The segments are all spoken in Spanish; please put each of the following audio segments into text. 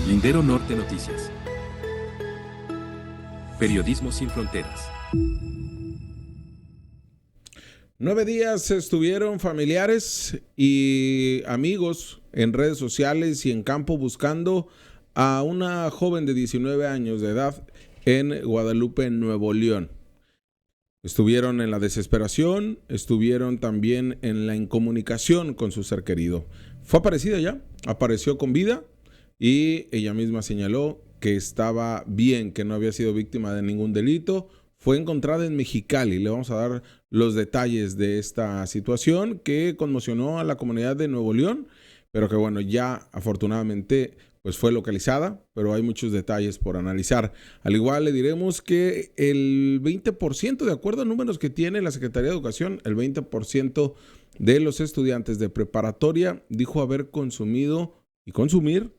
Lindero Norte Noticias. Periodismo sin fronteras. 9 días estuvieron familiares y amigos en redes sociales y en campo buscando a una joven de 19 años de edad en Guadalupe, Nuevo León. Estuvieron en la desesperación, estuvieron también en la incomunicación con su ser querido. Fue aparecida ya, apareció con vida y ella misma señaló que estaba bien, que no había sido víctima de ningún delito. Fue encontrada en Mexicali. Le vamos a dar los detalles de esta situación que conmocionó a la comunidad de Nuevo León, pero que bueno, ya afortunadamente pues fue localizada, pero hay muchos detalles por analizar. Al igual le diremos que el 20%, de acuerdo a números que tiene la Secretaría de Educación, el 20% de los estudiantes de preparatoria dijo haber consumido y consumir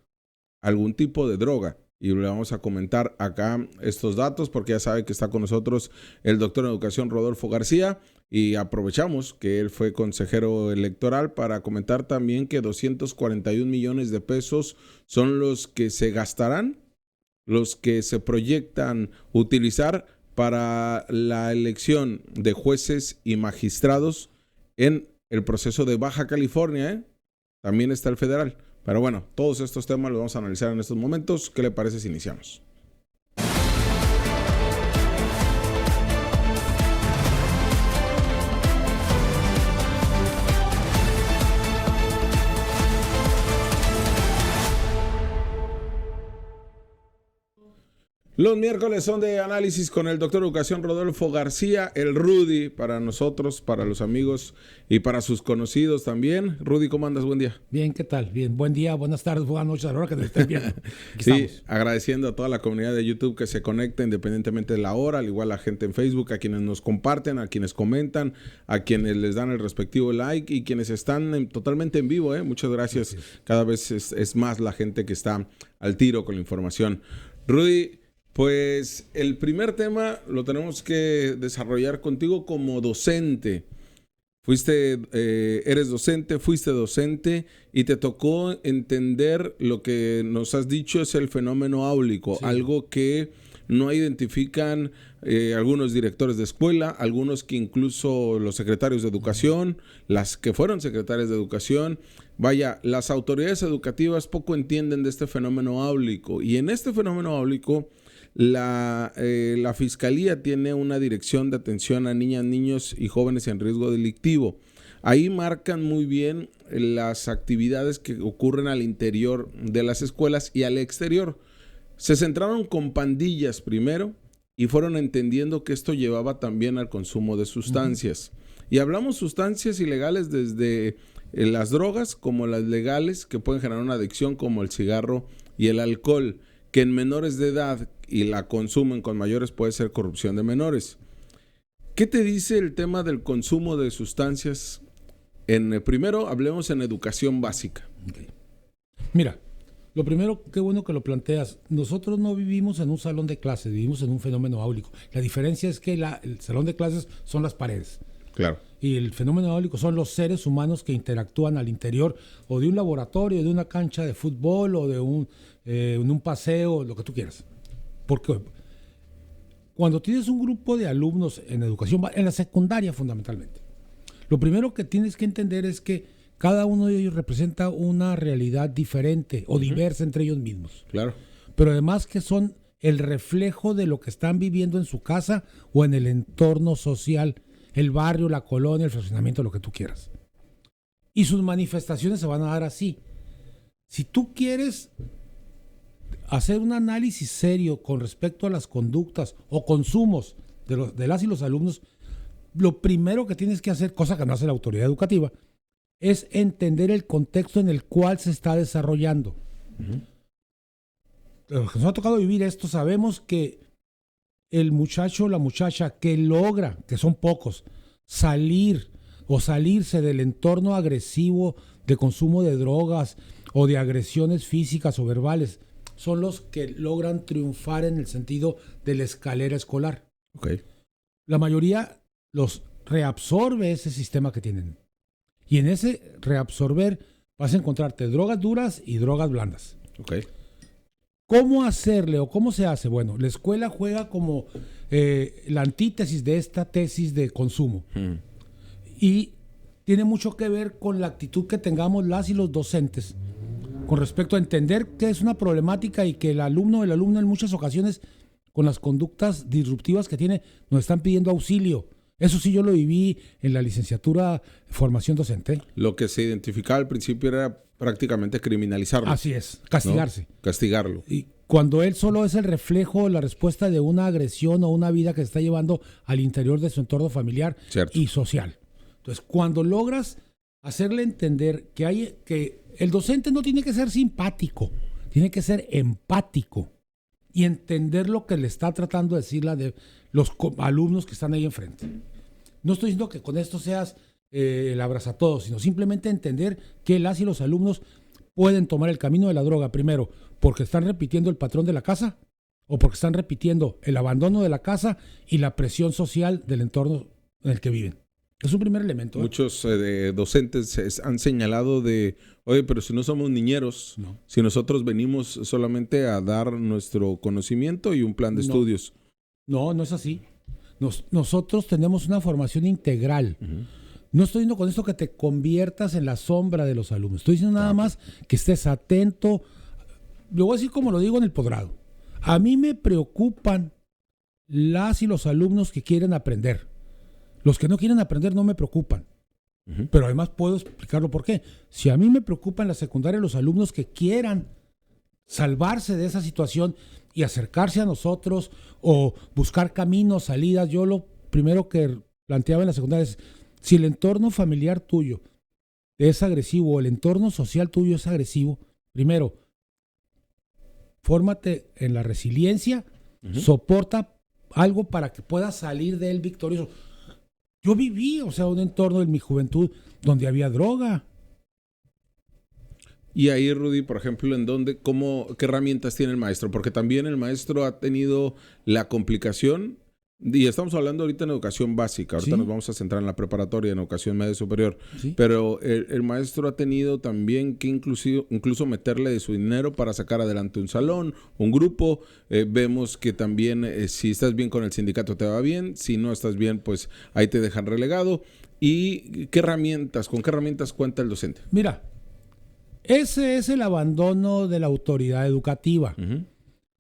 algún tipo de droga. Y le vamos a comentar acá estos datos porque ya sabe que está con nosotros el doctor en educación Rodolfo García y aprovechamos que él fue consejero electoral para comentar también que 241 millones de pesos son los que se gastarán, los que se proyectan utilizar para la elección de jueces y magistrados en el proceso de Baja California, También está el federal. Pero bueno, todos estos temas los vamos a analizar en estos momentos. ¿Qué le parece si iniciamos? Los miércoles son de análisis con el doctor de educación Rodolfo García, el Rudy, para nosotros, para los amigos y para sus conocidos también. Rudy, ¿cómo andas? Buen día. Bien, ¿qué tal? Bien, buen día, buenas tardes, buenas noches, a la hora que nos estén viendo. Sí, agradeciendo a toda la comunidad de YouTube que se conecta independientemente de la hora, al igual a la gente en Facebook, a quienes nos comparten, a quienes comentan, a quienes les dan el respectivo like y quienes están totalmente en vivo. Muchas gracias. Cada vez es más la gente que está al tiro con la información. Rudy, pues el primer tema lo tenemos que desarrollar contigo como docente. Eres docente, fuiste docente y te tocó entender lo que nos has dicho es el fenómeno áulico, sí. Algo que no identifican algunos directores de escuela, algunos que incluso los secretarios de educación, las que fueron secretarias de educación. Vaya, las autoridades educativas poco entienden de este fenómeno áulico y en este fenómeno áulico la Fiscalía tiene una dirección de atención a niñas, niños y jóvenes en riesgo delictivo. Ahí marcan muy bien las actividades que ocurren al interior de las escuelas y al exterior. Se centraron con pandillas primero y fueron entendiendo que esto llevaba también al consumo de sustancias. Y hablamos sustancias ilegales desde las drogas como las legales que pueden generar una adicción como el cigarro y el alcohol, que en menores de edad y la consumen con mayores puede ser corrupción de menores. ¿Qué te dice el tema del consumo de sustancias? Primero hablemos en educación básica. Okay. Mira, lo primero, qué bueno que lo planteas. Nosotros no vivimos en un salón de clases, vivimos en un fenómeno áulico. La diferencia es que el salón de clases son las paredes. Claro. Y el fenómeno áulico son los seres humanos que interactúan al interior o de un laboratorio, de una cancha de fútbol o de en un paseo, lo que tú quieras. Porque cuando tienes un grupo de alumnos en educación, en la secundaria fundamentalmente, lo primero que tienes que entender es que cada uno de ellos representa una realidad diferente o diversa entre ellos mismos. Claro. Pero además que son el reflejo de lo que están viviendo en su casa o en el entorno social, el barrio, la colonia, el fraccionamiento, lo que tú quieras. Y sus manifestaciones se van a dar así. Si tú quieres hacer un análisis serio con respecto a las conductas o consumos de las y los alumnos, lo primero que tienes que hacer, cosa que no hace la autoridad educativa, es entender el contexto en el cual se está desarrollando. Los que nos ha tocado vivir esto, sabemos que el muchacho o la muchacha que logra, que son pocos, salir o salirse del entorno agresivo de consumo de drogas o de agresiones físicas o verbales, son los que logran triunfar en el sentido de la escalera escolar. Okay. La mayoría los reabsorbe ese sistema que tienen. Y en ese reabsorber vas a encontrarte drogas duras y drogas blandas. Okay. ¿Cómo hacerle o cómo se hace? Bueno, la escuela juega como la antítesis de esta tesis de consumo. Y tiene mucho que ver con la actitud que tengamos las y los docentes con respecto a entender que es una problemática y que el alumno o el alumno en muchas ocasiones con las conductas disruptivas que tiene nos están pidiendo auxilio. Eso sí yo lo viví en la licenciatura formación docente. Lo que se identificaba al principio era prácticamente criminalizarlo. Así es, castigarse. ¿No? Castigarlo. Y cuando él solo es el reflejo, la respuesta de una agresión o una vida que se está llevando al interior de su entorno familiar y social. Entonces, cuando logras hacerle entender que el docente no tiene que ser simpático, tiene que ser empático y entender lo que le está tratando de decir de los alumnos que están ahí enfrente. No estoy diciendo que con esto seas el abrazatodos, sino simplemente entender que las y los alumnos pueden tomar el camino de la droga, primero, porque están repitiendo el patrón de la casa o porque están repitiendo el abandono de la casa y la presión social del entorno en el que viven. Es un primer elemento. Muchos docentes han señalado oye, pero si no somos niñeros, si nosotros venimos solamente a dar nuestro conocimiento y un plan de estudios. No es así. Nosotros tenemos una formación integral. Uh-huh. No estoy diciendo con esto que te conviertas en la sombra de los alumnos. Estoy diciendo nada más que estés atento. Lo voy a decir como lo digo en el posgrado. A mí me preocupan las y los alumnos que quieren aprender. Los que no quieren aprender no me preocupan. Uh-huh. Pero además puedo explicarlo por qué. Si a mí me preocupan en la secundaria los alumnos que quieran salvarse de esa situación y acercarse a nosotros o buscar caminos, salidas, yo lo primero que planteaba en la secundaria es, si el entorno familiar tuyo es agresivo o el entorno social tuyo es agresivo, primero, fórmate en la resiliencia, uh-huh. Soporta algo para que puedas salir de él victorioso. Yo viví, un entorno en mi juventud donde había droga. Y ahí, Rudy, por ejemplo, ¿qué herramientas tiene el maestro? Porque también el maestro ha tenido la complicación, y estamos hablando ahorita en educación básica, ahorita nos vamos a centrar en la preparatoria, en educación media superior, pero el maestro ha tenido también que incluso meterle de su dinero para sacar adelante un salón, un grupo. Vemos que también si estás bien con el sindicato te va bien, si no estás bien, pues ahí te dejan relegado. ¿Y con qué herramientas cuenta el docente? Mira, ese es el abandono de la autoridad educativa. Uh-huh.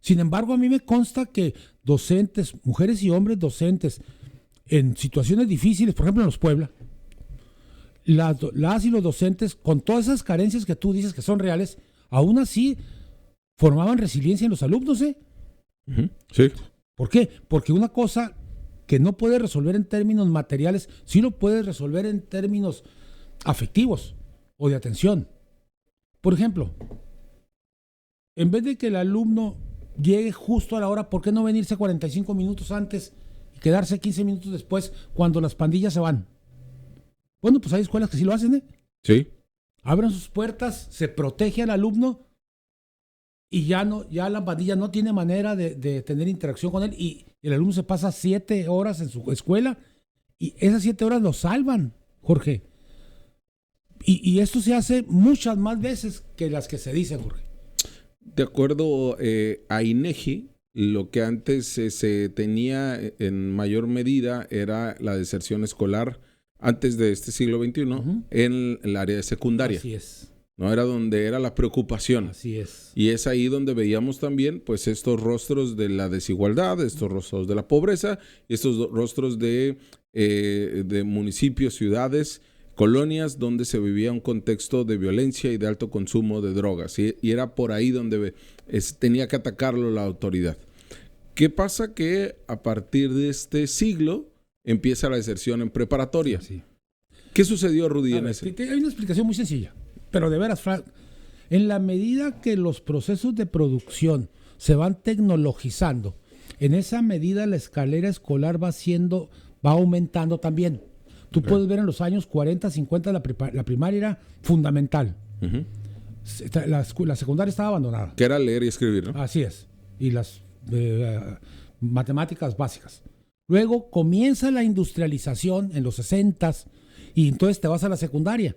Sin embargo, a mí me consta que docentes, mujeres y hombres docentes, en situaciones difíciles, por ejemplo en los Puebla, las y los docentes, con todas esas carencias que tú dices que son reales, aún así formaban resiliencia en los alumnos, ¿eh? Uh-huh. Sí. ¿Por qué? Porque una cosa que no puedes resolver en términos materiales, sí lo puedes resolver en términos afectivos o de atención. Por ejemplo, en vez de que el alumno llegue justo a la hora, ¿por qué no venirse 45 minutos antes y quedarse 15 minutos después cuando las pandillas se van? Bueno, pues hay escuelas que sí lo hacen, ¿eh? Sí. Abren sus puertas, se protege al alumno y ya la pandilla no tiene manera de tener interacción con él y el alumno se pasa 7 horas en su escuela y esas 7 horas lo salvan, Jorge. Y esto se hace muchas más veces que las que se dicen, Jorge. De acuerdo a INEGI, lo que antes se tenía en mayor medida era la deserción escolar antes de este siglo XXI, uh-huh. En el área de secundaria. Así es. No era donde era la preocupación. Así es. Y es ahí donde veíamos también pues estos rostros de la desigualdad, estos rostros de la pobreza, estos rostros de municipios, ciudades, colonias donde se vivía un contexto de violencia y de alto consumo de drogas. Y era por ahí donde tenía que atacarlo la autoridad. ¿Qué pasa? Que a partir de este siglo empieza la deserción en preparatoria. Sí. ¿Qué sucedió, Rudy, en ese? Hay una explicación muy sencilla, pero de veras, en la medida que los procesos de producción se van tecnologizando, en esa medida la escalera escolar va aumentando también. Tú puedes ver en los años 40, 50, la primaria era fundamental. Uh-huh. La secundaria estaba abandonada. Que era leer y escribir, ¿no? Así es. Y las matemáticas básicas. Luego comienza la industrialización en los 60s y entonces te vas a la secundaria.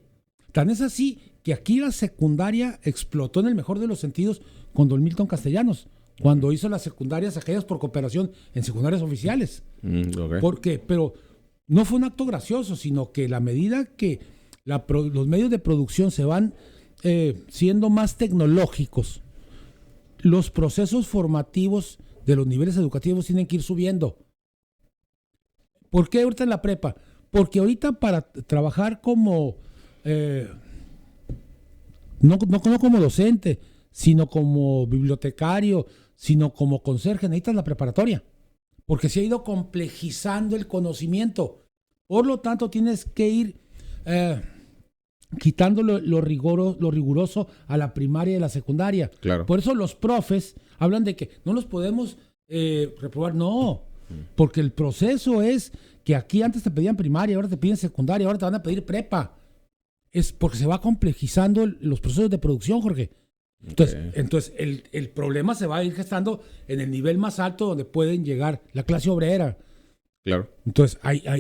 Tan es así que aquí la secundaria explotó en el mejor de los sentidos con don Milton Castellanos, cuando hizo las secundarias aquellas por cooperación en secundarias oficiales. Okay. Porque, pero no fue un acto gracioso, sino que la medida que los medios de producción se van siendo más tecnológicos, los procesos formativos de los niveles educativos tienen que ir subiendo. ¿Por qué ahorita en la prepa? Porque ahorita para trabajar como, no como docente, sino como bibliotecario, sino como conserje, necesitas la preparatoria. Porque se ha ido complejizando el conocimiento. Por lo tanto, tienes que ir quitando lo riguroso a la primaria y a la secundaria. Claro. Por eso los profes hablan de que no los podemos reprobar. No, porque el proceso es que aquí antes te pedían primaria, ahora te piden secundaria, ahora te van a pedir prepa. Es porque se va complejizando los procesos de producción, Jorge. Entonces el problema se va a ir gestando en el nivel más alto donde pueden llegar la clase obrera. Claro. Entonces,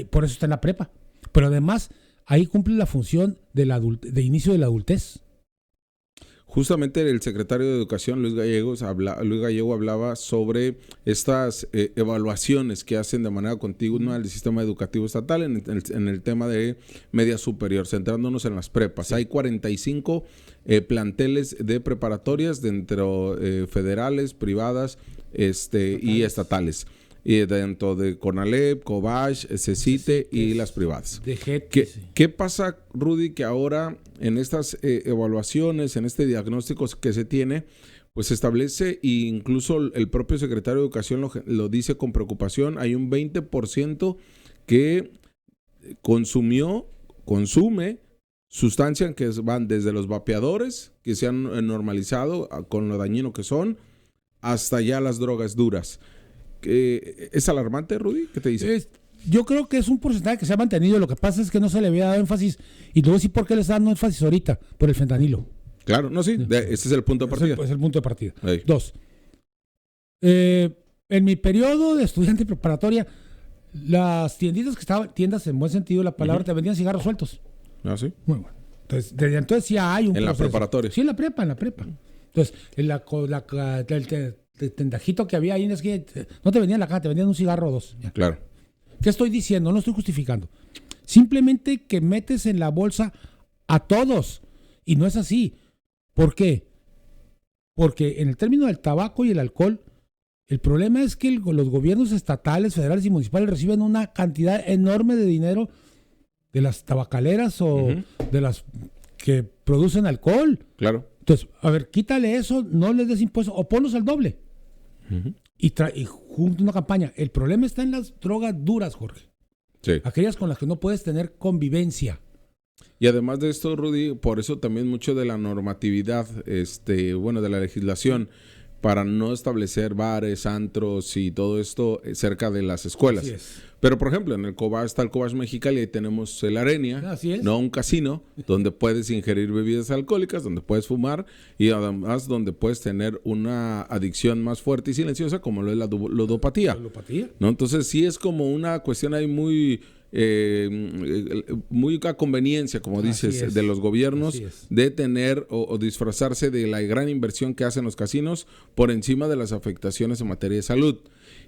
por eso está en la prepa. Pero además, ahí cumple la función de inicio de la adultez. Justamente el secretario de Educación, Luis Gallego, hablaba sobre estas evaluaciones que hacen de manera continua el sistema educativo estatal en el tema de media superior, centrándonos en las prepas. Sí. Hay 45 planteles de preparatorias dentro federales, privadas y estatales. Y dentro de CONALEP, COBACH, CECITE y las privadas. ¿Qué pasa, Rudy, que ahora en estas evaluaciones, en este diagnóstico que se tiene, pues se establece, e incluso el propio secretario de Educación lo dice con preocupación, hay un 20% que consume sustancias que van desde los vapeadores, que se han normalizado con lo dañino que son, hasta ya las drogas duras. ¿Es alarmante, Rudy? ¿Qué te dice? Yo creo que es un porcentaje que se ha mantenido. Lo que pasa es que no se le había dado énfasis. Y te voy a decir por qué le está dando énfasis ahorita. Por el fentanilo. Claro, no, sí. Ese es el punto de partida. Es el punto de partida. Ahí. 2. En mi periodo de estudiante preparatoria, las tienditas que estaban, tiendas en buen sentido de la palabra, te vendían cigarros sueltos. Ah, sí. Muy bueno. Entonces, desde entonces ya hay un proceso. ¿En la preparatoria? Sí, en la prepa. Entonces, el tendajito que había ahí en la esquina, no te vendían la caja, te vendían un cigarro o dos. Ya. Claro. ¿Qué estoy diciendo? No estoy justificando. Simplemente que metes en la bolsa a todos. Y no es así. ¿Por qué? Porque en el término del tabaco y el alcohol, el problema es que los gobiernos estatales, federales y municipales reciben una cantidad enorme de dinero de las tabacaleras o de las que producen alcohol. Claro. Entonces, a ver, quítale eso, no les des impuestos o ponlos al doble. Y junto una campaña. El problema está en las drogas duras, Jorge. Sí. Aquellas con las que no puedes tener convivencia. Y además de esto, Rudy, por eso también mucho de la normatividad, de la legislación, para no establecer bares, antros y todo esto cerca de las escuelas. Así es. Pero, por ejemplo, en el COBACH está el COBACH Mexicali, ahí tenemos el Arenia, no un casino, donde puedes ingerir bebidas alcohólicas, donde puedes fumar y además donde puedes tener una adicción más fuerte y silenciosa como lo es la ludopatía. ¿No? Entonces sí es como una cuestión ahí muy a conveniencia, como dices, de los gobiernos de tener o disfrazarse de la gran inversión que hacen los casinos por encima de las afectaciones en materia de salud.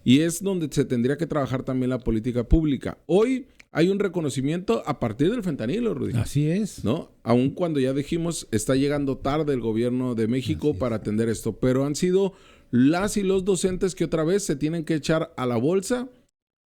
Y es donde se tendría que trabajar también la política pública. Hoy hay un reconocimiento a partir del fentanilo, Rudy. Así es. ¿No? Aun cuando ya dijimos, está llegando tarde el gobierno de México para atender esto, pero han sido las y los docentes que otra vez se tienen que echar a la bolsa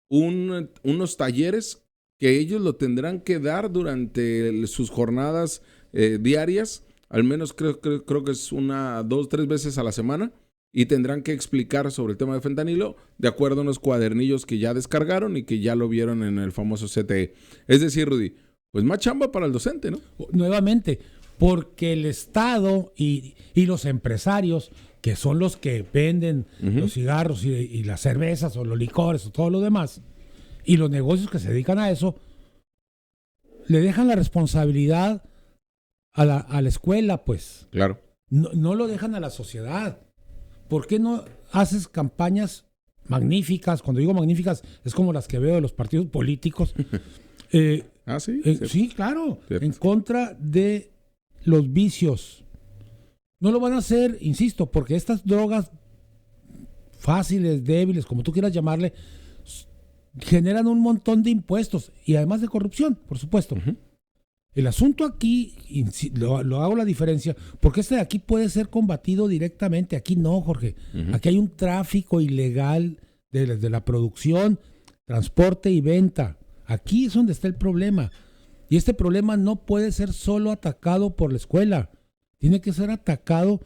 unos talleres que ellos lo tendrán que dar durante sus jornadas diarias, al menos creo que es 1, 2, 3 veces a la semana, y tendrán que explicar sobre el tema de fentanilo de acuerdo a unos cuadernillos que ya descargaron y que ya lo vieron en el famoso CTE. Es decir, Rudy, pues más chamba para el docente, ¿no? Nuevamente, porque el Estado y los empresarios, que son los que venden los cigarros y las cervezas o los licores o todo lo demás, y los negocios que se dedican a eso, le dejan la responsabilidad a la escuela, pues. Claro. No lo dejan a la sociedad. ¿Por qué no haces campañas magníficas? Cuando digo magníficas, es como las que veo de los partidos políticos. ¿Sí? Sí, claro. Cierto. En contra de los vicios. No lo van a hacer, insisto, porque estas drogas fáciles, débiles, como tú quieras llamarle, generan un montón de impuestos y además de corrupción, por supuesto. Ujú. El asunto aquí, lo hago la diferencia, porque este de aquí puede ser combatido directamente, aquí no, Jorge. Ujú. Aquí hay un tráfico ilegal de la producción, transporte y venta. Aquí es donde está el problema. Y este problema no puede ser solo atacado por la escuela. Tiene que ser atacado,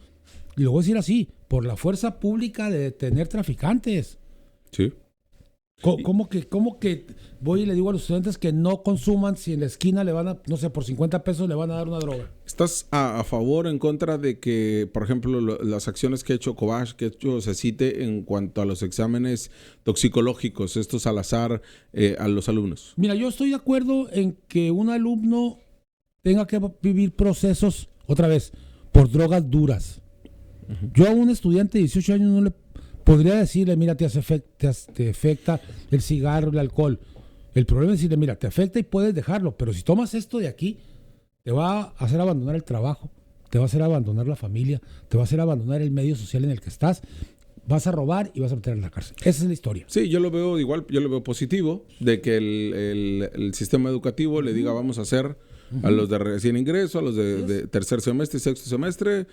y lo voy a decir así, por la fuerza pública de detener traficantes. Sí. ¿Cómo que voy y le digo a los estudiantes que no consuman si en la esquina le van a, no sé, por 50 pesos le van a dar una droga? ¿Estás a favor o en contra de que, por ejemplo, las acciones que ha hecho Cobach, que ha hecho CECITE en cuanto a los exámenes toxicológicos, estos al azar a los alumnos? Mira, yo estoy de acuerdo en que un alumno tenga que vivir procesos, otra vez, por drogas duras. Uh-huh. Yo a un estudiante de 18 años no le podría decirle, mira, te afecta el cigarro, el alcohol. El problema es decirle, mira, te afecta y puedes dejarlo, pero si tomas esto de aquí, te va a hacer abandonar el trabajo, te va a hacer abandonar la familia, te va a hacer abandonar el medio social en el que estás, vas a robar y vas a meter en la cárcel. Esa es la historia. Sí, yo lo veo igual, yo lo veo positivo, de que el sistema educativo le diga, vamos a hacer a los de recién ingreso, a los de tercer semestre y sexto semestre,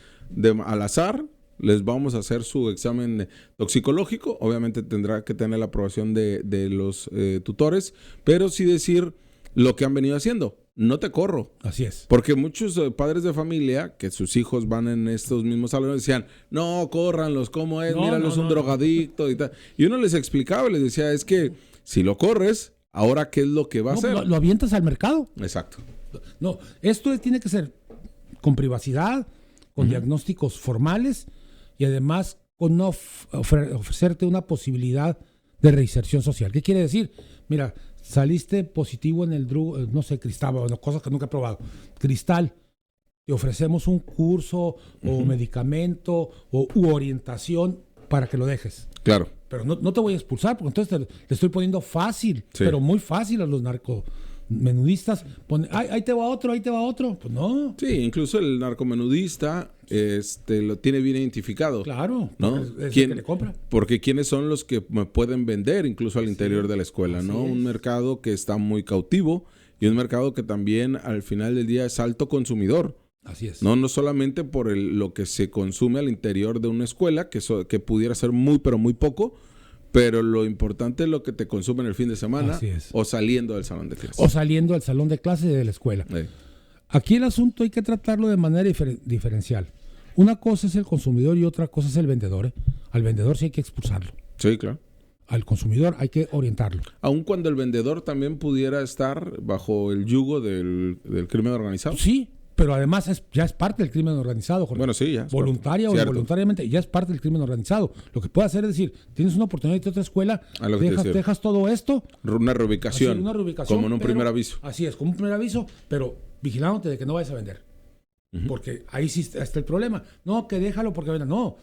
al azar, les vamos a hacer su examen toxicológico. Obviamente tendrá que tener la aprobación de los tutores, pero sí decir lo que han venido haciendo. No te corro. Así es. Porque muchos padres de familia, que sus hijos van en estos mismos salones, decían, no, córranlos, ¿cómo es? Míralo, es un drogadicto y tal. Y uno les explicaba, les decía, es que si lo corres, ¿ahora qué es lo que va a hacer? Lo avientas al mercado. Exacto. No, esto tiene que ser con privacidad, con diagnósticos formales y además con ofrecerte una posibilidad de reinserción social. ¿Qué quiere decir? Mira, saliste positivo en el no sé, cristal, cosas que nunca he probado. Cristal, te ofrecemos un curso o medicamento u orientación para que lo dejes. Claro. Pero no te voy a expulsar, porque entonces te estoy poniendo fácil, pero muy fácil a los narcomenudistas. Ahí te va otro. Pues no. Sí, incluso el narcomenudista lo tiene bien identificado. Claro, ¿no? Es el que le compra. Porque quiénes son los que me pueden vender incluso al interior de la escuela, ¿no? Es. Un mercado que está muy cautivo y un mercado que también al final del día es alto consumidor. Así es. No solamente por lo que se consume al interior de una escuela, que pudiera ser muy, pero muy poco, pero lo importante es lo que te consume en el fin de semana o saliendo del salón de clase. O saliendo del salón de clase de la escuela. Aquí el asunto hay que tratarlo de manera diferencial. Una cosa es el consumidor y otra cosa es el vendedor. Al vendedor sí hay que expulsarlo. Sí, claro. Al consumidor hay que orientarlo. Aun cuando el vendedor también pudiera estar bajo el yugo del crimen organizado. Sí, pero además ya es parte del crimen organizado, Jorge. Bueno, sí, ya. Voluntaria o involuntariamente, ya es parte del crimen organizado. Lo que puede hacer es decir, tienes una oportunidad de irte a otra escuela, dejas todo esto. Una reubicación. Como en un primer aviso. Así es, como un primer aviso, pero vigilándote de que no vayas a vender. Porque ahí sí está el problema. No, que déjalo porque no,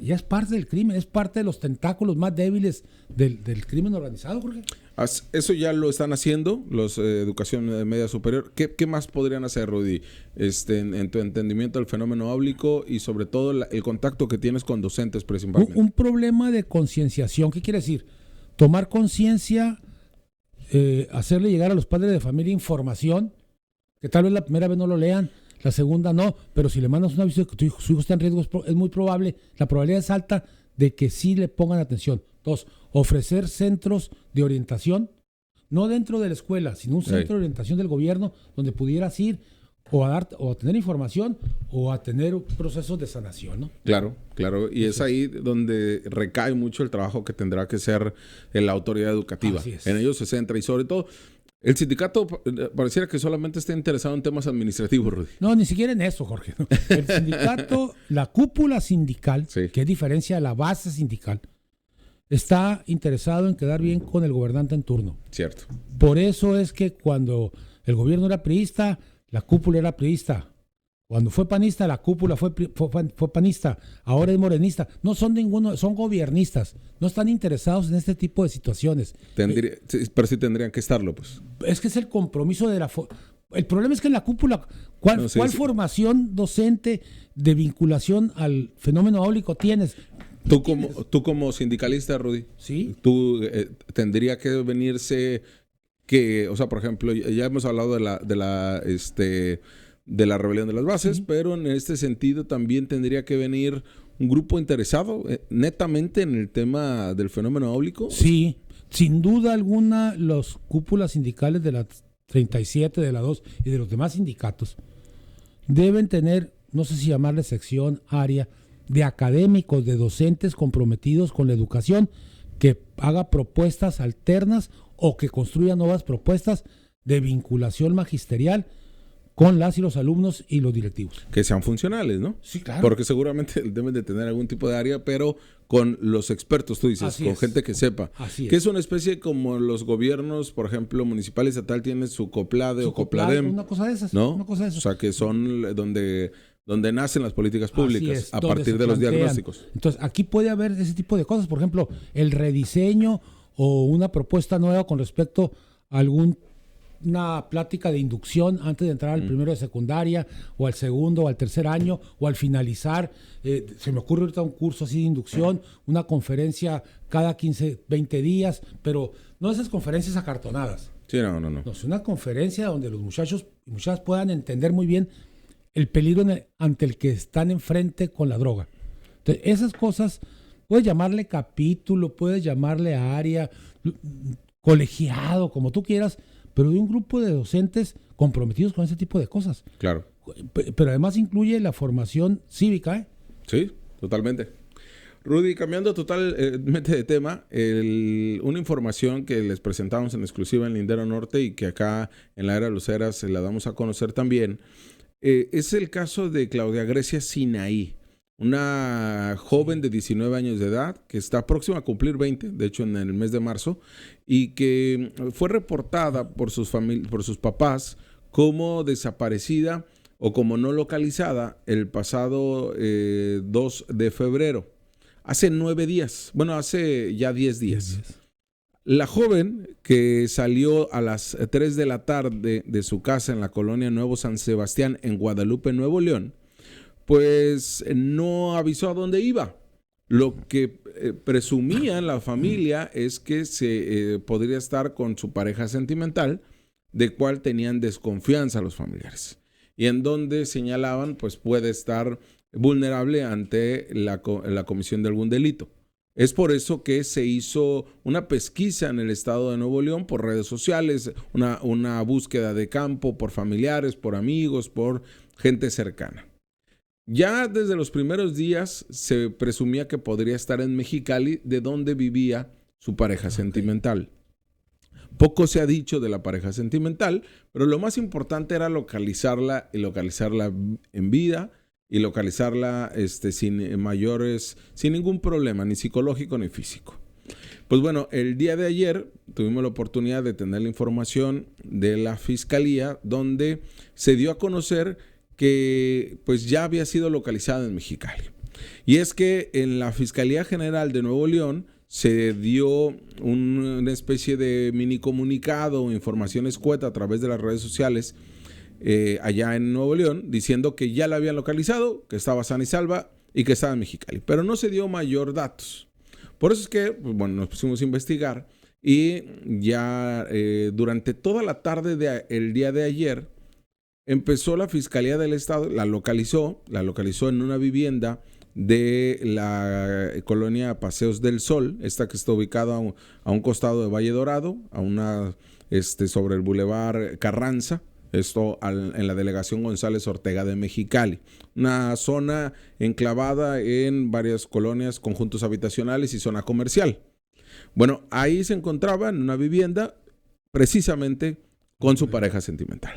ya es parte del crimen, es parte de los tentáculos más débiles del crimen organizado, Jorge. Eso ya lo están haciendo los educación media superior. ¿Qué más podrían hacer, Rudy? En tu entendimiento del fenómeno áulico y sobre todo el contacto que tienes con docentes principalmente. Un problema de concienciación. ¿Qué quiere decir? Tomar conciencia, hacerle llegar a los padres de familia información, que tal vez la primera vez no lo lean, la segunda no, pero si le mandas un aviso de que su hijo está en riesgo, es muy probable, la probabilidad es alta de que sí le pongan atención. 2, ofrecer centros de orientación, no dentro de la escuela, sino un centro de orientación del gobierno donde pudieras ir o a tener información o a tener procesos de sanación, ¿no? Claro. Y es ahí donde recae mucho el trabajo que tendrá que ser la autoridad educativa. En ello se centra y sobre todo el sindicato pareciera que solamente está interesado en temas administrativos, Rudy. No, ni siquiera en eso, Jorge. El sindicato, la cúpula sindical, que es diferencia de la base sindical, está interesado en quedar bien con el gobernante en turno. Cierto. Por eso es que cuando el gobierno era priista, la cúpula era priista. Cuando fue panista, la cúpula fue panista. Ahora es morenista. No son ninguno, son gobiernistas. No están interesados en este tipo de situaciones. Pero sí tendrían que estarlo, pues. Es que es el compromiso El problema es que en la cúpula, ¿cuál formación docente de vinculación al fenómeno áulico tienes? Tú como sindicalista, Rudy, ¿Sí? tú tendría que venirse o sea, por ejemplo, ya hemos hablado de la rebelión de las bases, pero en este sentido también tendría que venir un grupo interesado netamente en el tema del fenómeno áulico. Sí, sin duda alguna, los cúpulas sindicales de la 37, de la 2 y de los demás sindicatos deben tener, no sé si llamarle sección, área, de académicos, de docentes comprometidos con la educación, que haga propuestas alternas o que construya nuevas propuestas de vinculación magisterial con las y los alumnos y los directivos. Que sean funcionales, ¿no? Sí, claro. Porque seguramente deben de tener algún tipo de área, pero con los expertos, tú dices, Así con es. gente que sepa. Así que es. es una especie como los gobiernos, por ejemplo, municipal y estatal tienen su COPLADE Su o COPLADEM. una cosa de esas, ¿no? una cosa de O esas. sea, que son donde nacen las políticas públicas Así es, a donde partir se de los plantean. diagnósticos. Entonces, aquí puede haber ese tipo de cosas. Por ejemplo, el rediseño o una propuesta nueva con respecto a una plática de inducción antes de entrar al primero de secundaria, o al segundo, o al tercer año, o al finalizar. Se me ocurre ahorita un curso así de inducción, una conferencia cada 15, 20 días, pero no esas conferencias acartonadas. Sí, no. No, es una conferencia donde los muchachos y muchachas puedan entender muy bien el peligro ante el que están enfrente con la droga. Entonces, esas cosas, puedes llamarle capítulo, puedes llamarle área, colegiado, como tú quieras, pero de un grupo de docentes comprometidos con ese tipo de cosas. Claro. Pero además incluye la formación cívica, ¿eh? Sí, totalmente. Rudy, cambiando totalmente de tema, una información que les presentamos en exclusiva en Lindero Norte y que acá en la Era Lucera se la damos a conocer también, es el caso de Claudia Grecia Sinaí, una joven de 19 años de edad que está próxima a cumplir 20, de hecho en el mes de marzo, y que fue reportada por sus papás como desaparecida o como no localizada el pasado 2 de febrero. Hace 9 días, bueno, hace ya 10 días. La joven, que salió a las 3 de la tarde de su casa en la colonia Nuevo San Sebastián, en Guadalupe, Nuevo León, pues no avisó a dónde iba. Lo que presumía la familia es que se podría estar con su pareja sentimental, de cual tenían desconfianza los familiares. Y en donde señalaban, pues puede estar vulnerable ante la comisión de algún delito. Es por eso que se hizo una pesquisa en el estado de Nuevo León por redes sociales, una búsqueda de campo por familiares, por amigos, por gente cercana. Ya desde los primeros días se presumía que podría estar en Mexicali, de donde vivía su pareja sentimental. Poco se ha dicho de la pareja sentimental, pero lo más importante era localizarla en vida y localizarla sin ningún problema, ni psicológico ni físico. Pues bueno, el día de ayer tuvimos la oportunidad de tener la información de la Fiscalía, donde se dio a conocer que pues ya había sido localizada en Mexicali. Y es que en la Fiscalía General de Nuevo León se dio una especie de mini comunicado o información escueta a través de las redes sociales allá en Nuevo León, diciendo que ya la habían localizado, que estaba sana y salva y que estaba en Mexicali, pero no se dio mayor datos. Por eso es que, pues, bueno, nos pusimos a investigar y ya durante toda la tarde del día de ayer empezó la Fiscalía del Estado, la localizó en una vivienda de la colonia Paseos del Sol, esta que está ubicada a un costado de Valle Dorado, sobre el Boulevard Carranza, esto en la delegación González Ortega de Mexicali, una zona enclavada en varias colonias, conjuntos habitacionales y zona comercial. Bueno, ahí se encontraba en una vivienda precisamente con su pareja sentimental.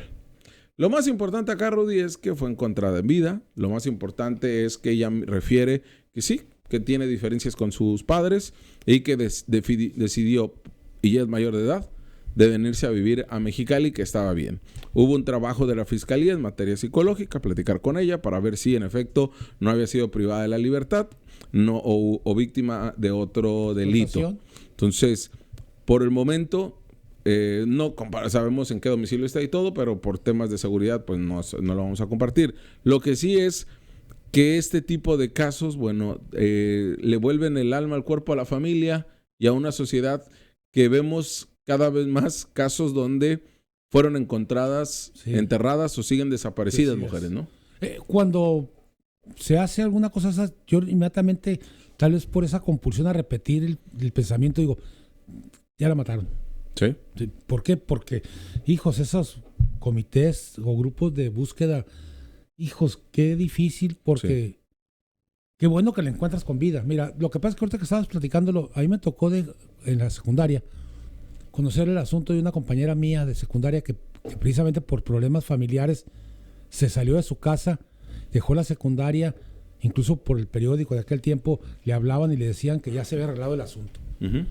Lo más importante acá, Rudy, es que fue encontrada en vida. Lo más importante es que ella refiere que sí, que tiene diferencias con sus padres y que decidió, y ya es mayor de edad, de venirse a vivir a Mexicali, que estaba bien. Hubo un trabajo de la Fiscalía en materia psicológica, platicar con ella para ver si en efecto no había sido privada de la libertad o víctima de otro delito. Entonces, por el momento, Sabemos en qué domicilio está y todo, pero por temas de seguridad pues no lo vamos a compartir. Lo que sí es que este tipo de casos, bueno, le vuelven el alma al cuerpo a la familia y a una sociedad que vemos cada vez más casos donde fueron encontradas, enterradas o siguen desaparecidas mujeres, ¿no? Cuando se hace alguna cosa, yo inmediatamente, tal vez por esa compulsión a repetir el pensamiento, digo, ya la mataron. ¿Sí? ¿Por qué? Porque, hijos, esos comités o grupos de búsqueda, hijos, qué difícil, porque qué bueno que la encuentras con vida. Mira, lo que pasa es que ahorita que estabas platicándolo, a mí me tocó en la secundaria conocer el asunto de una compañera mía de secundaria que precisamente por problemas familiares se salió de su casa, dejó la secundaria, incluso por el periódico de aquel tiempo le hablaban y le decían que ya se había arreglado el asunto. Uh-huh.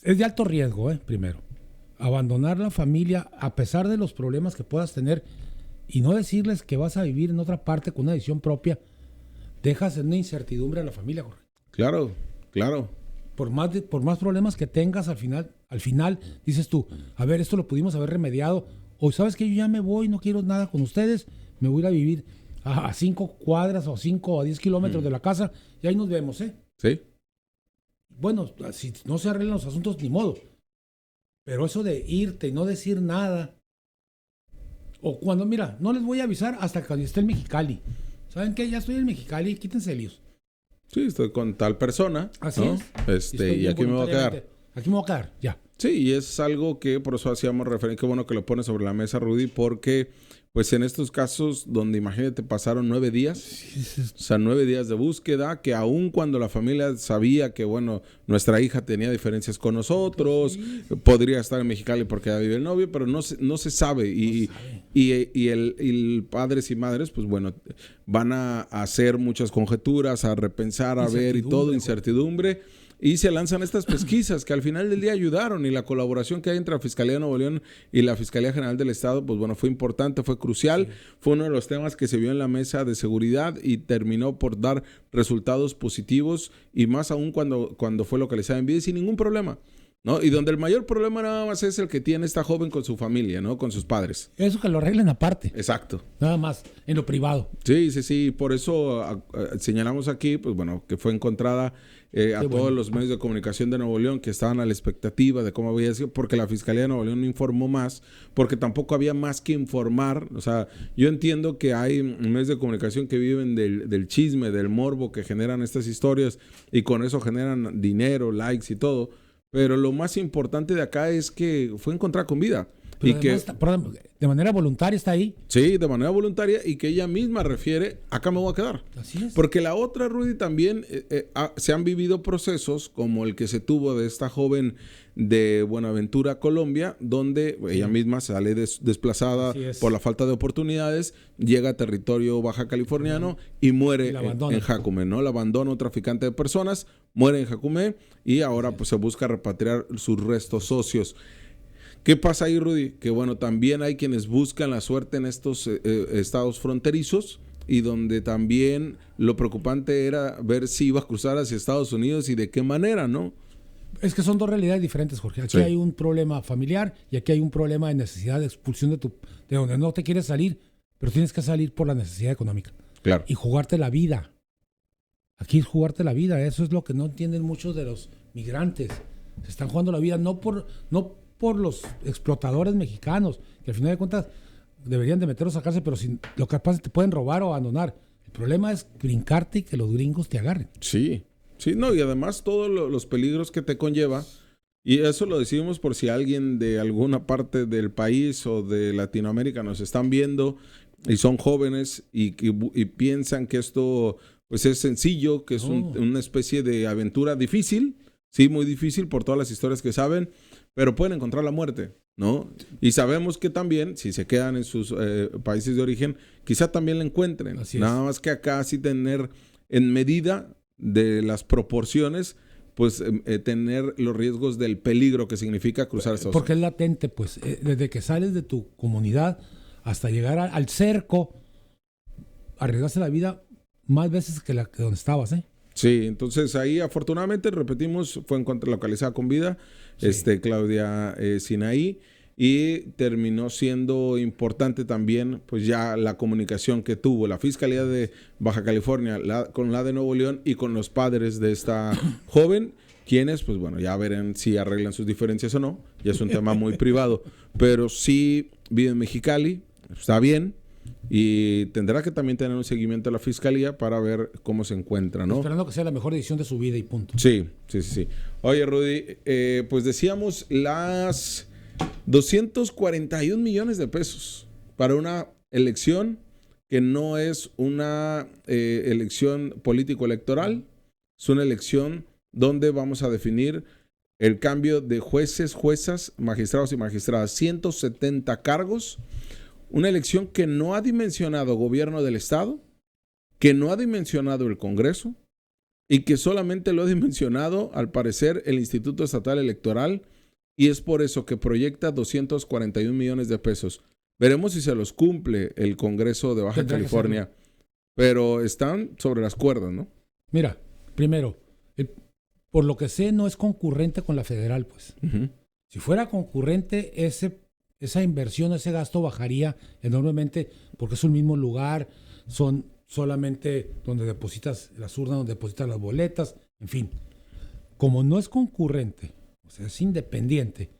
Es de alto riesgo, primero. Abandonar la familia a pesar de los problemas que puedas tener y no decirles que vas a vivir en otra parte con una decisión propia, dejas en una incertidumbre a la familia, Jorge. Claro, claro. Por más problemas que tengas, al final dices tú, a ver, esto lo pudimos haber remediado, o sabes que yo ya me voy, no quiero nada con ustedes, me voy a ir a vivir a 5 cuadras o 5 a 10 kilómetros de la casa y ahí nos vemos, Sí. Bueno, si no se arreglan los asuntos, ni modo. Pero eso de irte y no decir nada, o cuando, mira, no les voy a avisar hasta que esté el Mexicali. ¿Saben qué? Ya estoy en Mexicali, quítense líos. Sí, estoy con tal persona. Así ¿no? es. Y aquí me voy a quedar. Aquí me voy a quedar, ya. Sí, y es algo que por eso hacíamos referencia. Qué bueno que lo pones sobre la mesa, Rudy, porque pues en estos casos donde imagínate pasaron 9 días, o sea, 9 días de búsqueda, que aun cuando la familia sabía que, bueno, nuestra hija tenía diferencias con nosotros, podría estar en Mexicali porque ya vive el novio, pero no se sabe. Y el padres y madres, pues bueno, van a hacer muchas conjeturas, a repensar, a ver y todo, incertidumbre. Y se lanzan estas pesquisas que al final del día ayudaron, y la colaboración que hay entre la Fiscalía de Nuevo León y la Fiscalía General del Estado, pues bueno, fue importante, fue crucial, fue uno de los temas que se vio en la mesa de seguridad y terminó por dar resultados positivos, y más aún cuando fue localizada en vida y sin ningún problema, ¿no? Y donde el mayor problema nada más es el que tiene esta joven con su familia, ¿no? Con sus padres. Eso que lo arreglen aparte. Exacto. Nada más, en lo privado. Sí. Por eso señalamos aquí, pues bueno, que fue encontrada todos los medios de comunicación de Nuevo León que estaban a la expectativa de cómo había sido, porque la Fiscalía de Nuevo León no informó más, porque tampoco había más que informar. O sea, yo entiendo que hay medios de comunicación que viven del chisme, del morbo que generan estas historias, y con eso generan dinero, likes y todo. Pero lo más importante de acá es que fue encontrada con vida. Pero de manera voluntaria está ahí. Sí, de manera voluntaria, y que ella misma refiere, acá me voy a quedar. Así es. Porque la otra, Rudy, también se han vivido procesos como el que se tuvo de esta joven de Buenaventura, Colombia, donde ella misma sale desplazada por la falta de oportunidades, llega a territorio baja californiano y muere en Jacumé, ¿no? La abandona un traficante de personas, muere en Jacumé, y ahora pues se busca repatriar sus restos óseos. ¿Qué pasa ahí, Rudy? Que bueno, también hay quienes buscan la suerte en estos estados fronterizos, y donde también lo preocupante era ver si iba a cruzar hacia Estados Unidos y de qué manera, ¿no? Es que son dos realidades diferentes, Jorge. Aquí hay un problema familiar y aquí hay un problema de necesidad de expulsión de donde no te quieres salir, pero tienes que salir por la necesidad económica. Claro. Y jugarte la vida. Aquí es jugarte la vida. Eso es lo que no entienden muchos de los migrantes. Se están jugando la vida no por los explotadores mexicanos, que al final de cuentas deberían de meterlos a cárcel, pero lo que pasa es que te pueden robar o abandonar. El problema es brincarte y que los gringos te agarren. Sí, no, y además todos los peligros que te conlleva, y eso lo decimos por si alguien de alguna parte del país o de Latinoamérica nos están viendo y son jóvenes y piensan que esto pues es sencillo, que es una especie de aventura difícil, sí, muy difícil por todas las historias que saben, pero pueden encontrar la muerte, ¿no? Y sabemos que también, si se quedan en sus países de origen, quizá también la encuentren. Nada más que acá sí tener en medida de las proporciones, pues tener los riesgos del peligro que significa cruzar Estados Unidos. Porque es latente, pues, desde que sales de tu comunidad hasta llegar al cerco, arriesgaste la vida más veces que donde estabas, ¿eh? Sí, entonces ahí afortunadamente, repetimos, fue localizada con vida, Sí. Claudia Sinaí, y terminó siendo importante también, pues ya la comunicación que tuvo la Fiscalía de Baja California con la de Nuevo León y con los padres de esta joven, quienes, pues bueno, ya verán si arreglan sus diferencias o no, ya es un tema muy privado, pero sí vive en Mexicali, está bien. Y tendrá que también tener un seguimiento a la fiscalía para ver cómo se encuentra, ¿no? Esperando que sea la mejor decisión de su vida y punto. Sí. Oye, Rudy, pues decíamos las 241 millones de pesos para una elección que no es una elección político-electoral, es una elección donde vamos a definir el cambio de jueces, juezas, magistrados y magistradas, 170 cargos. Una elección que no ha dimensionado gobierno del Estado, que no ha dimensionado el Congreso y que solamente lo ha dimensionado, al parecer, el Instituto Estatal Electoral, y es por eso que proyecta 241 millones de pesos. Veremos si se los cumple el Congreso de Baja California, pero están sobre las cuerdas, ¿no? Mira, primero, por lo que sé, no es concurrente con la federal, pues. Uh-huh. Si fuera concurrente, esa inversión, ese gasto bajaría enormemente porque es un mismo lugar, son solamente donde depositas las urnas, donde depositas las boletas, en fin. Como no es concurrente, o sea, es independiente,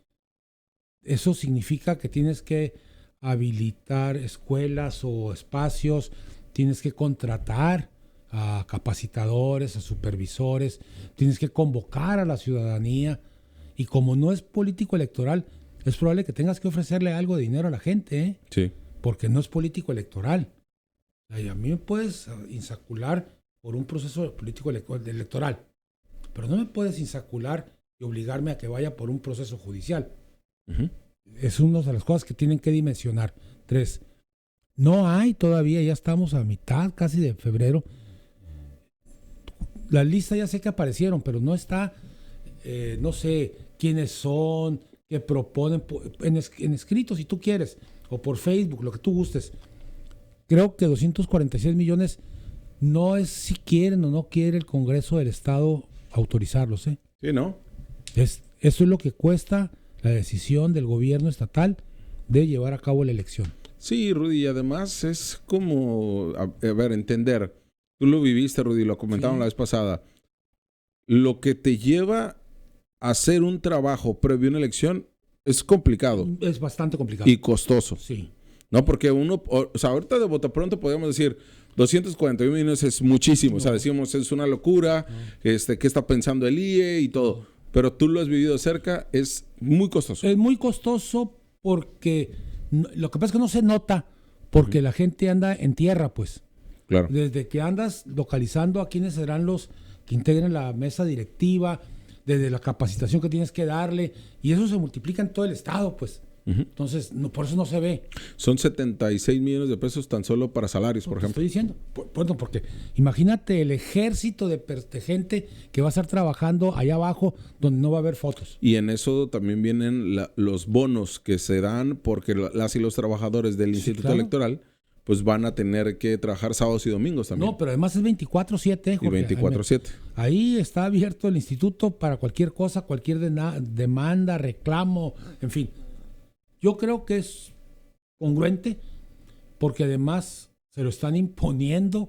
eso significa que tienes que habilitar escuelas o espacios, tienes que contratar a capacitadores, a supervisores, tienes que convocar a la ciudadanía, y como no es político electoral, es probable que tengas que ofrecerle algo de dinero a la gente, ¿eh? Sí. Porque no es político electoral. Y a mí me puedes insacular por un proceso político electoral, pero no me puedes insacular y obligarme a que vaya por un proceso judicial. Uh-huh. Es una de las cosas que tienen que dimensionar. 3. No hay todavía, ya estamos a mitad casi de febrero. La lista ya sé que aparecieron, pero no está, no sé quiénes son, qué proponen, en escrito si tú quieres, o por Facebook, lo que tú gustes. Creo que 246 millones no es si quieren o no quiere el Congreso del Estado autorizarlos, ¿eh? Sí, ¿no? Eso es lo que cuesta la decisión del gobierno estatal de llevar a cabo la elección. Sí, Rudy, y además es como, a ver, entender. Tú lo viviste, Rudy, lo comentaron la vez pasada. Lo que te lleva a hacer un trabajo previo a una elección es complicado. Es bastante complicado. Y costoso. Sí. No, porque uno, o sea, ahorita de bote pronto podríamos decir 241 millones es muchísimo. No. O sea, decimos es una locura, no. ¿Qué está pensando el IE y todo? No. Pero tú lo has vivido cerca, es muy costoso. Es muy costoso porque lo que pasa es que no se nota porque la gente anda en tierra, pues. Claro. Desde que andas localizando a quiénes serán los que integren la mesa directiva, desde la capacitación que tienes que darle, y eso se multiplica en todo el estado, pues. Uh-huh. Entonces, por eso no se ve. Son 76 millones de pesos tan solo para salarios, por ejemplo. Estoy diciendo. Bueno, porque imagínate el ejército de gente que va a estar trabajando allá abajo donde no va a haber fotos. Y en eso también vienen los bonos que se dan porque las y los trabajadores del Instituto Electoral pues van a tener que trabajar sábados y domingos también. No, pero además es 24/7, Jorge. Y 24/7. Ahí está abierto el instituto para cualquier cosa, cualquier demanda, reclamo, en fin. Yo creo que es congruente porque además se lo están imponiendo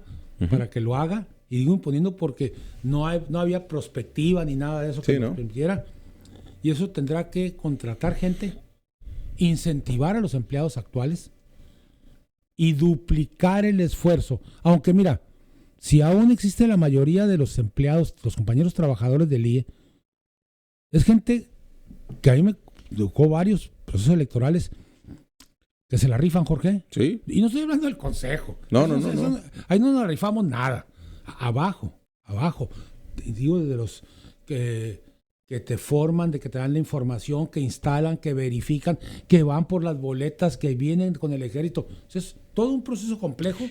para que lo haga. Y digo imponiendo porque no había prospectiva ni nada de eso que nos permitiera. Y eso tendrá que contratar gente, incentivar a los empleados actuales y duplicar el esfuerzo. Aunque mira, si aún existe la mayoría de los empleados, los compañeros trabajadores del IE, es gente que a mí me educó varios procesos electorales que se la rifan, Jorge. Sí. Y no estoy hablando del consejo. No. Ahí no nos rifamos nada. Abajo. Digo, desde los que te forman, de que te dan la información, que instalan, que verifican, que van por las boletas, que vienen con el ejército. Es todo un proceso complejo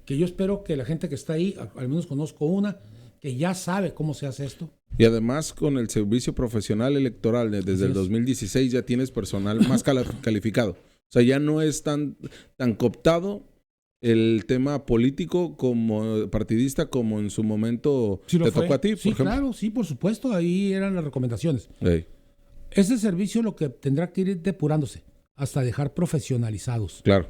que yo espero que la gente que está ahí, al menos conozco una, que ya sabe cómo se hace esto. Y además con el servicio profesional electoral desde el 2016 ya tienes personal más calificado. O sea, ya no es tan cooptado el tema político como partidista, como en su momento Sí, te tocó a ti, por sí, ejemplo. claro, sí, por supuesto, ahí eran las recomendaciones. Ey, Ese servicio lo que tendrá que ir depurándose hasta dejar profesionalizados. claro.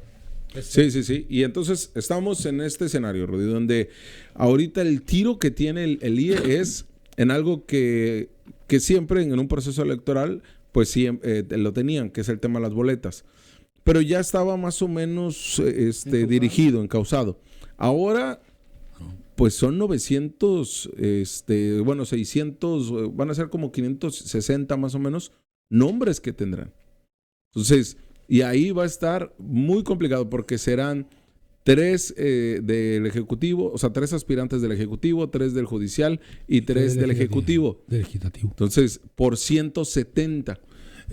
Sí. Y entonces estamos en este escenario, Rudy, donde ahorita el tiro que tiene el IE es en algo que siempre en un proceso electoral, pues sí, lo tenían, que es el tema de las boletas. Pero ya estaba más o menos dirigido, encauzado. Ahora, pues son 900, 600, van a ser como 560 más o menos nombres que tendrán. Entonces, y ahí va a estar muy complicado porque serán 3 del Ejecutivo, o sea, 3 aspirantes del Ejecutivo, 3 del Judicial y 3 del Ejecutivo. Del Legislativo. Entonces, por 170.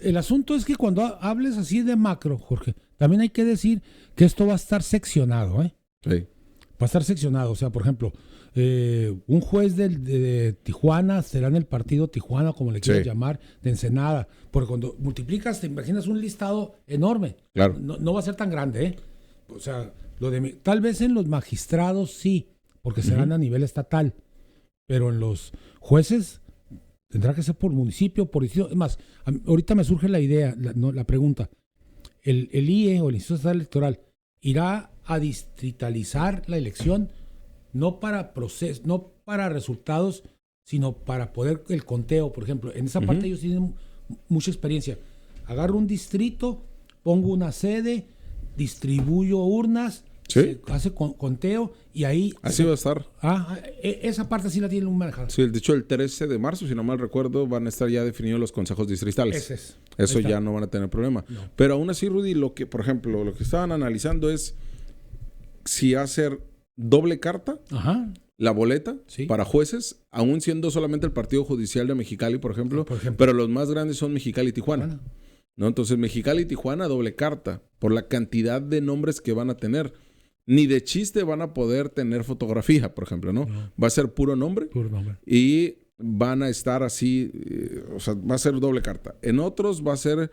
El asunto es que cuando hables así de macro, Jorge, también hay que decir que esto va a estar seccionado, ¿eh? Sí. Va a estar seccionado. O sea, por ejemplo, un juez de Tijuana será en el partido Tijuana, como le quieras llamar, de Ensenada. Porque cuando multiplicas, te imaginas un listado enorme. Claro. No va a ser tan grande, ¿eh? O sea, tal vez en los magistrados sí, porque serán a nivel estatal. Pero en los jueces tendrá que ser por municipio, por distrito. Es más, ahorita me surge la idea, la pregunta. El IE o el Instituto Estatal Electoral irá a distritalizar la elección, no para resultados, sino para poder el conteo, por ejemplo. En esa parte ellos tienen mucha experiencia. Agarro un distrito, pongo una sede, distribuyo urnas, se hace conteo y ahí... Así va a estar. Esa parte sí la tienen manejada. Sí, de hecho el 13 de marzo, si no mal recuerdo, van a estar ya definidos los consejos distritales. Eso ya no van a tener problema. No. Pero aún así, Rudy, por ejemplo, lo que estaban analizando es si hacer doble carta, la boleta para jueces, aún siendo solamente el Partido Judicial de Mexicali, por ejemplo, pero los más grandes son Mexicali y Tijuana. ¿No? Entonces, Mexicali y Tijuana, doble carta, por la cantidad de nombres que van a tener. Ni de chiste van a poder tener fotografía, por ejemplo, ¿no? Va a ser puro nombre. Y van a estar así, o sea, va a ser doble carta. En otros va a ser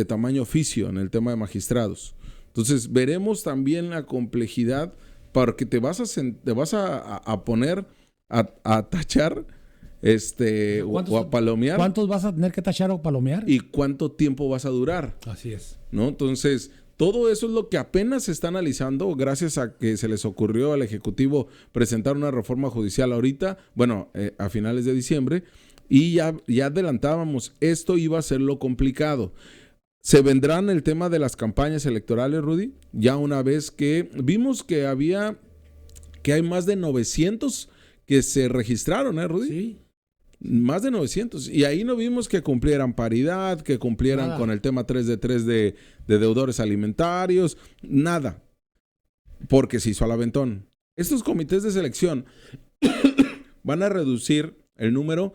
tamaño oficio en el tema de magistrados. Entonces, veremos también la complejidad porque te vas a poner a tachar o a palomear. ¿Cuántos vas a tener que tachar o palomear? ¿Y cuánto tiempo vas a durar? Así es. ¿No? Entonces, todo eso es lo que apenas se está analizando gracias a que se les ocurrió al Ejecutivo presentar una reforma judicial ahorita, a finales de diciembre, y ya adelantábamos, esto iba a ser lo complicado. Se vendrán el tema de las campañas electorales, Rudy, ya una vez que vimos que hay más de 900 que se registraron, Rudy? Sí. Más de 900. Y ahí no vimos que cumplieran paridad, que cumplieran con el tema 3 de 3 de deudores alimentarios, nada. Porque se hizo al aventón. Estos comités de selección van a reducir el número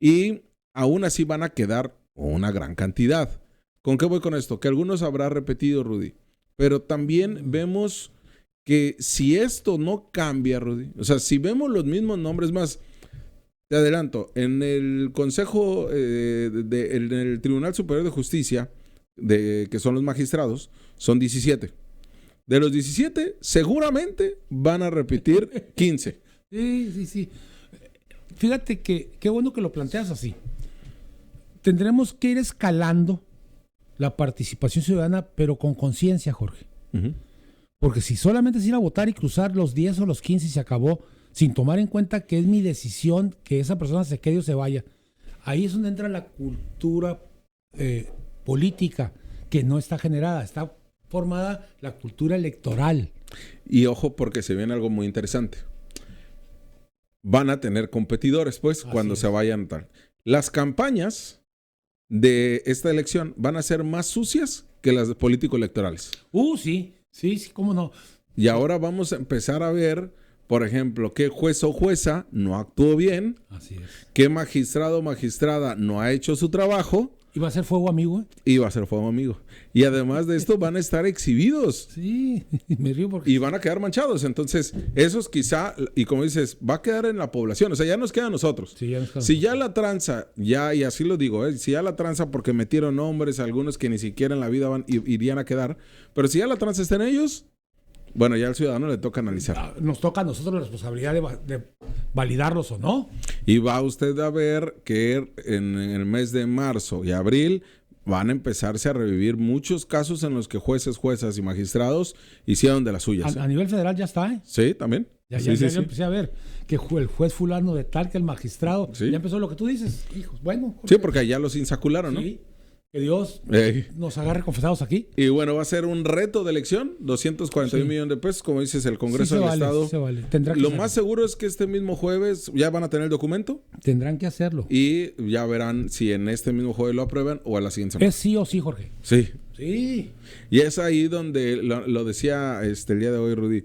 y aún así van a quedar una gran cantidad. ¿Con qué voy con esto? Que algunos habrá repetido, Rudy. Pero también vemos que si esto no cambia, Rudy, o sea, si vemos los mismos nombres más... Te adelanto, en el Consejo, en el Tribunal Superior de Justicia, que son los magistrados, son 17. De los 17, seguramente van a repetir 15. Sí. Fíjate que qué bueno que lo planteas así. Tendremos que ir escalando la participación ciudadana, pero con conciencia, Jorge. Porque si solamente es ir a votar y cruzar los 10 o los 15 y se acabó, sin tomar en cuenta que es mi decisión que esa persona se quede o se vaya. Ahí es donde entra la cultura política que no está generada, está formada la cultura electoral. Y ojo, porque se viene algo muy interesante. Van a tener competidores, pues, cuando se vayan tal. Las campañas de esta elección van a ser más sucias que las de político-electorales. Sí, cómo no. Y ahora vamos a empezar a ver, por ejemplo, qué juez o jueza no actuó bien. Así es. Qué magistrado o magistrada no ha hecho su trabajo. ¿Y va a ser fuego amigo? Y va a ser fuego amigo. Y además de esto van a estar exhibidos. Sí, me río porque... Y van a quedar manchados. Entonces, esos quizá, y como dices, va a quedar en la población. O sea, ya nos queda a nosotros. Sí, ya nos queda. Si ya la tranza, y así lo digo, si ya la tranza porque metieron nombres, algunos que ni siquiera en la vida irían a quedar, pero si ya la tranza está en ellos, Bueno, ya al ciudadano le toca analizar. Nos toca a nosotros la responsabilidad de validarlos o no. Y va usted a ver que en el mes de marzo y abril van a empezarse a revivir muchos casos en los que jueces, juezas y magistrados hicieron de las suyas. A nivel federal ya está, ¿eh? Sí, también. Ya empecé a ver que el juez fulano de tal, que el magistrado, Sí. ya empezó lo que tú dices. Hijos, bueno. Sí, porque allá los insacularon, ¿no? Sí. Que Dios Ey. nos agarre confesados aquí. Y bueno, va a ser un reto de elección, 241 Sí. millones de pesos, como dices, el Congreso Sí se del vale, Estado. sí se vale. Tendrá que Lo hacerlo. más seguro es que este mismo jueves ya van a tener el documento Tendrán que hacerlo. y ya verán si en este mismo jueves lo aprueban o a la siguiente semana. Es sí o sí, Jorge. Sí. Sí. Y es ahí donde lo decía el día de hoy, Rudy.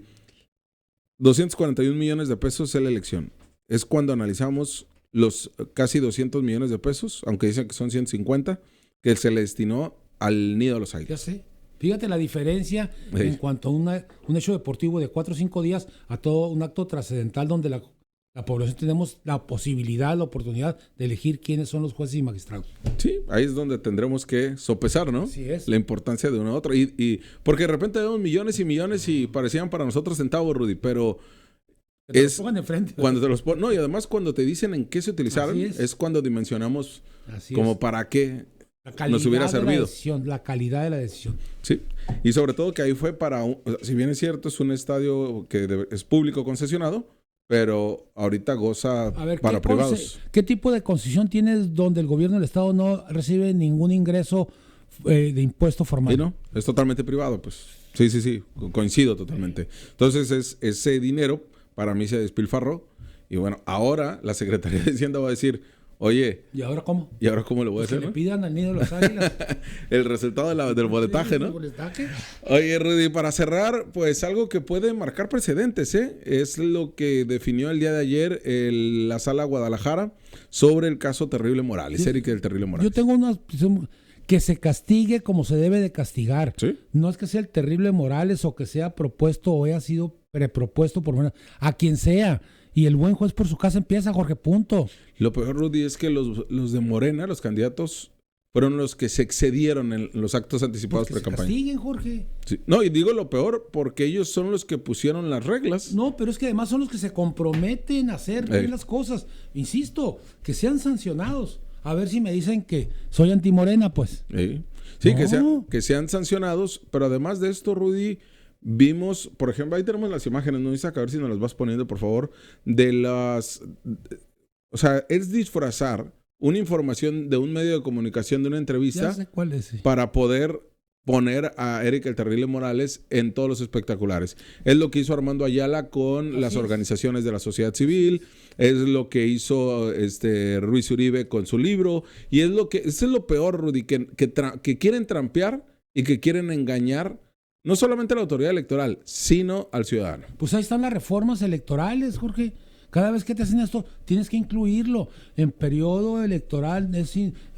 241 millones de pesos es la elección. Es cuando analizamos los casi 200 millones de pesos, aunque dicen que son 150, que se le destinó al Nido de los Ya Águilas. sé. Fíjate la diferencia Sí. en cuanto a un hecho deportivo de 4 o 5 días a todo un acto trascendental donde la población tenemos la posibilidad, la oportunidad de elegir quiénes son los jueces y magistrados. Sí, ahí es donde tendremos que sopesar, ¿no? Así es. La importancia de uno a otro. Y porque de repente vemos millones y millones y parecían para nosotros centavos, Rudy, pero Que te los es pongan enfrente. cuando te los ponen. No, y además cuando te dicen en qué se utilizaron, Así es. cuando dimensionamos Así como es. para qué La calidad nos hubiera de la servido. decisión, la calidad de la decisión. Sí, y sobre todo que ahí fue o sea, si bien es cierto, es un estadio que es público concesionado, pero ahorita goza A ver, para privados. ¿qué tipo de concesión tienes donde el gobierno del Estado no recibe ningún ingreso de impuesto formal? ¿Y no? Es totalmente privado, pues. Sí, coincido totalmente. Entonces, ese dinero para mí se despilfarró. Y bueno, ahora la Secretaría de Hacienda va a decir, oye, ¿Y ahora cómo? ¿y ahora cómo lo voy a Pues que hacer? le ¿no? pidan al Nido de los Águilas. El resultado del boletaje, ¿El ¿no? boletaje? Oye, Rudy, para cerrar, pues algo que puede marcar precedentes, ¿eh? Es lo que definió el día de ayer la Sala Guadalajara sobre el caso Terrible Morales, Sí. Eric del Terrible Yo Morales. tengo una que se castigue como se debe de castigar. ¿Sí? No es que sea el Terrible Morales o que sea propuesto o haya sido prepropuesto por a quien sea. Y el buen juez por su casa empieza, Jorge, punto. Lo peor, Rudy, es que los de Morena, los candidatos, fueron los que se excedieron en los actos anticipados Pues que se pre-campaña. castiguen, Jorge. Sí. No, y digo lo peor porque ellos son los que pusieron las reglas. No, pero es que además son los que se comprometen a hacer bien las cosas. Insisto, que sean sancionados. A ver si me dicen que soy antimorena, pues. Sí, No. que sean sancionados, pero además de esto, Rudy, vimos, por ejemplo, ahí tenemos las imágenes, no Isaac, a ver si nos las vas poniendo, por favor, o sea, es disfrazar una información de un medio de comunicación, de una Ya entrevista, sé cuál es. Sí. para poder poner a Eric el Terrible Morales en todos los espectaculares. Es lo que hizo Armando Ayala con Así las es. organizaciones de la sociedad civil, es lo que hizo Ruiz Uribe con su libro, y eso es lo peor, Rudy, que quieren trampear y que quieren engañar no solamente a la autoridad electoral, sino al ciudadano. Pues ahí están las reformas electorales, Jorge. Cada vez que te hacen esto, tienes que incluirlo. En periodo electoral es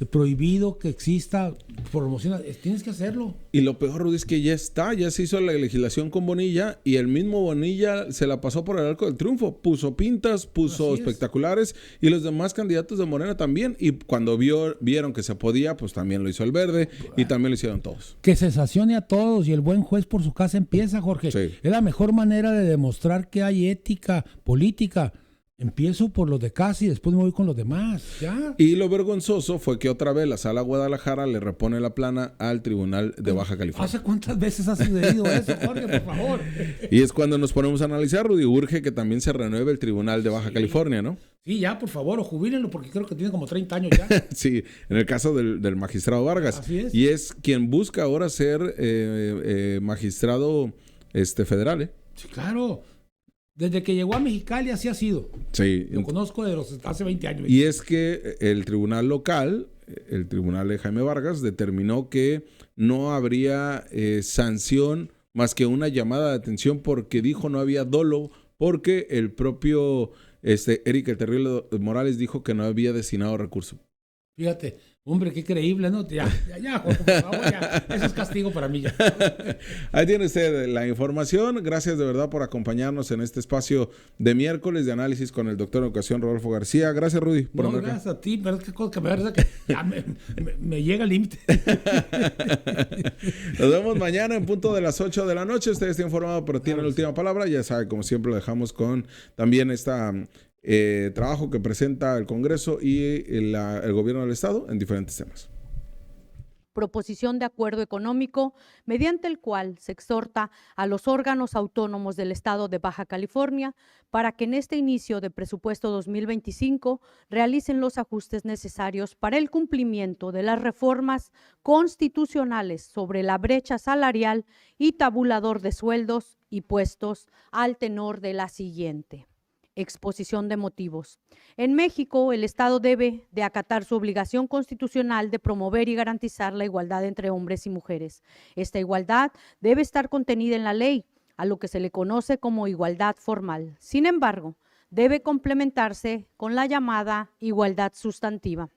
prohibido que exista promoción. Tienes que hacerlo. Y lo peor, Rudy, es que ya se hizo la legislación con Bonilla y el mismo Bonilla se la pasó por el arco del triunfo. Puso pintas, puso Así es. espectaculares y los demás candidatos de Morena también. Y cuando vieron que se podía, pues también lo hizo el Verde y también lo hicieron todos. Que se sancione a todos y el buen juez por su casa empieza, Jorge. Sí. Es la mejor manera de demostrar que hay ética política. Empiezo por los de casa y después me voy con los demás. Ya. Y lo vergonzoso fue que otra vez la Sala Guadalajara le repone la plana al Tribunal de Baja California. ¿Hace cuántas veces ha sucedido eso, Jorge, por favor? Y es cuando nos ponemos a analizar, Rudy, urge que también se renueve el Tribunal de Baja California, ¿no? Sí, ya, por favor, o jubílenlo porque creo que tiene como 30 años ya. Sí, en el caso del magistrado Vargas. Así es. Y es quien busca ahora ser magistrado federal, ¿eh? Sí, claro. Desde que llegó a Mexicali así ha sido. Sí. Lo conozco de hace 20 años. Y es que el tribunal local, el tribunal de Jaime Vargas, determinó que no habría sanción más que una llamada de atención porque dijo no había dolo, porque el propio Eric el Terrible Morales dijo que no había destinado recursos. Fíjate, Hombre, qué creíble, ¿no? Ya, Jorge, por favor, ya. Eso es castigo para mí ya. Ahí tiene usted la información. Gracias de verdad por acompañarnos en este espacio de miércoles de análisis con el doctor en educación Rodolfo García. Gracias, Rudy. Por No, gracias a ti, pero es que cosa que me parece que ya me llega al límite. Nos vemos mañana en punto de las 8 de la noche. Usted está informado, pero tiene la última palabra. Ya sabe, como siempre, lo dejamos con también esta trabajo que presenta el Congreso y el gobierno del Estado en diferentes temas. Proposición de acuerdo económico mediante el cual se exhorta a los órganos autónomos del Estado de Baja California para que en este inicio de presupuesto 2025 realicen los ajustes necesarios para el cumplimiento de las reformas constitucionales sobre la brecha salarial y tabulador de sueldos y puestos al tenor de la siguiente. Exposición de motivos. En México, el Estado debe de acatar su obligación constitucional de promover y garantizar la igualdad entre hombres y mujeres. Esta igualdad debe estar contenida en la ley, a lo que se le conoce como igualdad formal. Sin embargo, debe complementarse con la llamada igualdad sustantiva,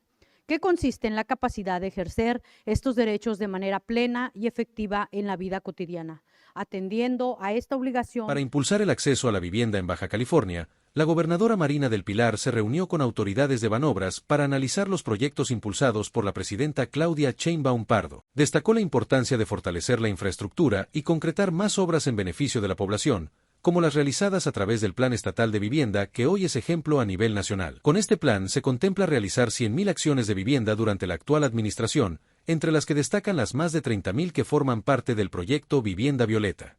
que consiste en la capacidad de ejercer estos derechos de manera plena y efectiva en la vida cotidiana. Atendiendo a esta obligación. Para impulsar el acceso a la vivienda en Baja California, la gobernadora Marina del Pilar se reunió con autoridades de Banobras para analizar los proyectos impulsados por la presidenta Claudia Sheinbaum Pardo. Destacó la importancia de fortalecer la infraestructura y concretar más obras en beneficio de la población, como las realizadas a través del Plan Estatal de Vivienda, que hoy es ejemplo a nivel nacional. Con este plan se contempla realizar 100,000 acciones de vivienda durante la actual administración, entre las que destacan las más de 30,000 que forman parte del proyecto Vivienda Violeta.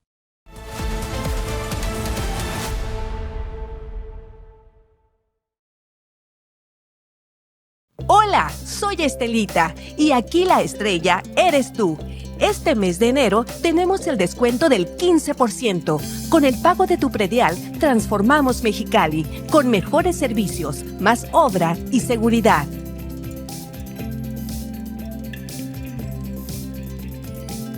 Hola, soy Estelita y aquí la estrella eres tú. Este mes de enero tenemos el descuento del 15%. Con el pago de tu predial, transformamos Mexicali con mejores servicios, más obra y seguridad.